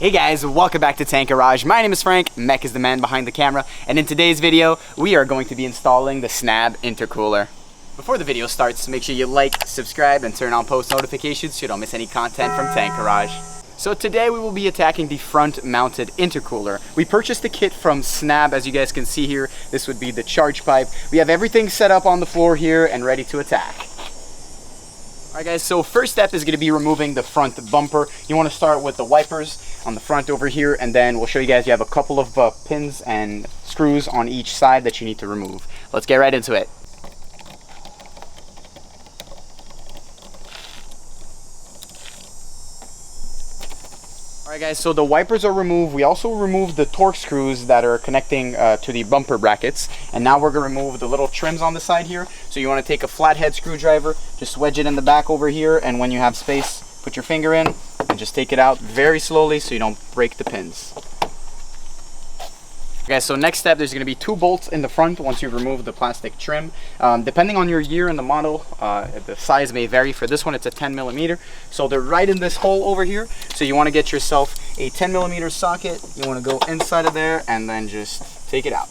Hey guys, welcome back to Tank Garage. My name is Frank, Mech is the man behind the camera, and in today's video, we are going to be installing the SNABB Intercooler. Before the video starts, make sure you like, subscribe, and turn on post notifications so you don't miss any content from Tank Garage. So today we will be attacking the front-mounted intercooler. We purchased the kit from SNABB, as you guys can see here. This would be the charge pipe. We have everything set up on the floor here and ready to attack. Alright guys, so first step is going to be removing the front bumper. You want to start with the wipers on the front over here, and then we'll show you guys you have a couple of pins and screws on each side that you need to remove. Let's get right into it. Alright guys, so the wipers are removed. We also removed the torque screws that are connecting to the bumper brackets, and now we're going to remove the little trims on the side here. So you want to take a flathead screwdriver, just wedge it in the back over here, and when you have space, put your finger in and just take it out very slowly so you don't break the pins. Okay, so next step, there's going to be 2 bolts in the front once you've removed the plastic trim. Depending on your year and the model, the size may vary. For this one, it's a 10mm. So they're right in this hole over here. So you want to get yourself a 10mm socket. You want to go inside of there and then just take it out.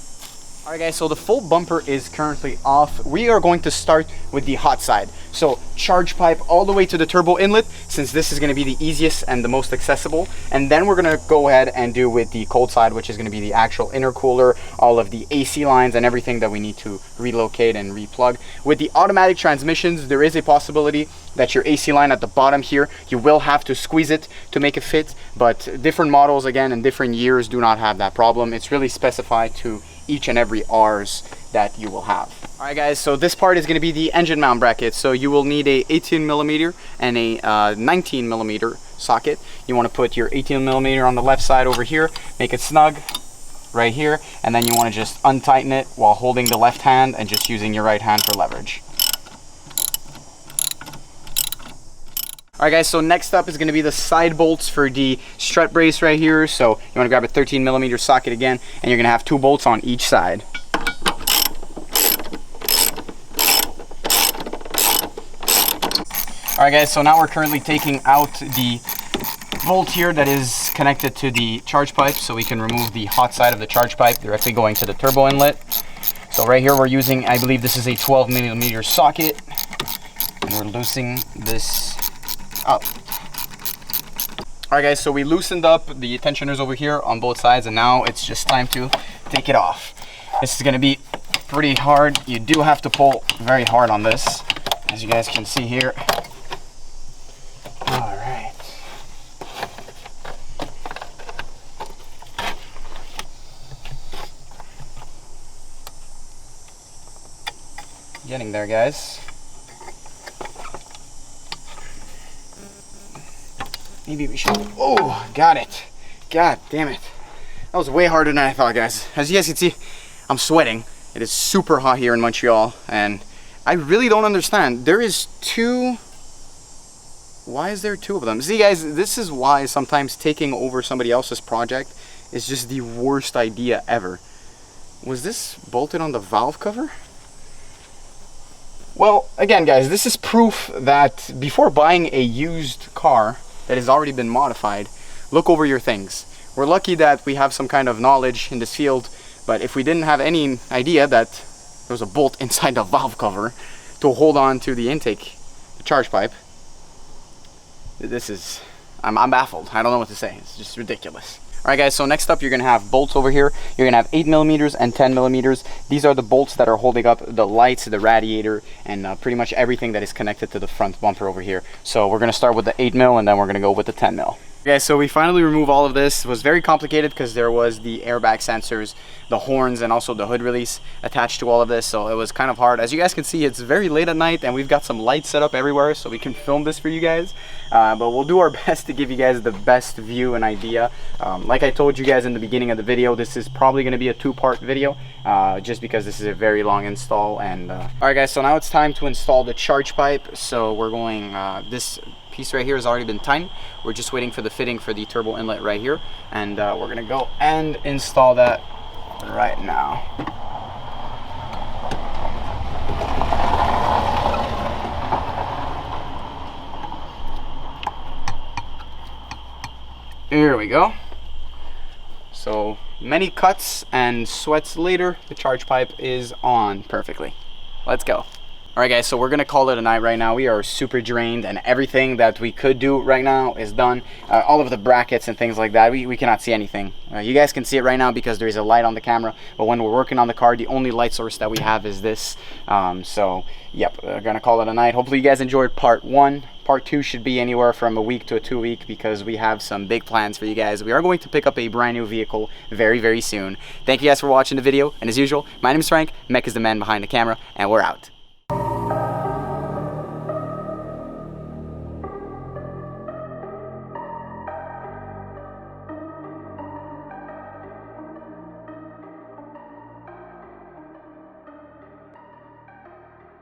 Alright guys, so the full bumper is currently off. We are going to start with the hot side. So charge pipe all the way to the turbo inlet, since this is going to be the easiest and the most accessible. And then we're going to go ahead and do with the cold side, which is going to be the actual intercooler, all of the AC lines and everything that we need to relocate and replug. With the automatic transmissions, there is a possibility that your AC line at the bottom here, you will have to squeeze it to make it fit, but different models, again, in different years do not have that problem. It's really specified to each and every R's that you will have. Alright guys, so this part is going to be the engine mount bracket. So you will need a 18mm and a 19mm socket. You want to put your 18mm on the left side over here, make it snug right here, and then you want to just untighten it while holding the left hand and just using your right hand for leverage. Alright guys, so next up is going to be the side bolts for the strut brace right here. So you want to grab a 13mm socket again, and you're going to have 2 bolts on each side. Alright guys, so now we're currently taking out the bolt here that is connected to the charge pipe, so we can remove the hot side of the charge pipe directly going to the turbo inlet. So right here we're using, I believe this is a 12mm socket, and we're loosening this up. Alright guys, so we loosened up the tensioners over here on both sides, and now it's just time to take it off. This is going to be pretty hard. You do have to pull very hard on this, as you guys can see here. Alright. Getting there, guys. Maybe we should. Oh, got it. God damn it. That was way harder than I thought, guys. As you guys can see, I'm sweating. It is super hot here in Montreal, and I really don't understand. There is 2. Why is there 2 of them? See, guys, this is why sometimes taking over somebody else's project is just the worst idea ever. Was this bolted on the valve cover? Well, again, guys, this is proof that before buying a used car that has already been modified, look over your things. We're lucky that we have some kind of knowledge in this field, but if we didn't have any idea that there was a bolt inside the valve cover to hold on to the intake, the charge pipe, this is, I'm baffled. I don't know what to say. It's just ridiculous. Alright guys, so next up you're going to have bolts over here. You're going to have 8mm and 10mm. These are the bolts that are holding up the lights, the radiator, and pretty much everything that is connected to the front bumper over here. So we're going to start with the 8mm, and then we're going to go with the 10mm. Okay, so we finally removed all of this. It was very complicated because there was the airbag sensors, the horns, and also the hood release attached to all of this, so it was kind of hard. As you guys can see, it's very late at night and we've got some lights set up everywhere so we can film this for you guys, but we'll do our best to give you guys the best view and idea. Like I told you guys in the beginning of the video, this is probably going to be a 2-part video, just because this is a very long install. And alright guys, so now it's time to install the charge pipe. So we're going, this piece right here has already been tightened. We're just waiting for the fitting for the turbo inlet right here, and we're gonna go and install that right now. Here we go. So many cuts and sweats later, the charge pipe is on perfectly. Let's go. All right guys, so we're gonna call it a night right now. We are super drained and everything that we could do right now is done. All of the brackets and things like that, we cannot see anything. You guys can see it right now because there is a light on the camera, but when we're working on the car, the only light source that we have is this. So yep, we're gonna call it a night. Hopefully you guys enjoyed part 1. Part 2 should be anywhere from a week to a 2 week because we have some big plans for you guys. We are going to pick up a brand new vehicle very, very soon. Thank you guys for watching the video, and as usual, my name is Frank, Mech is the man behind the camera, and we're out.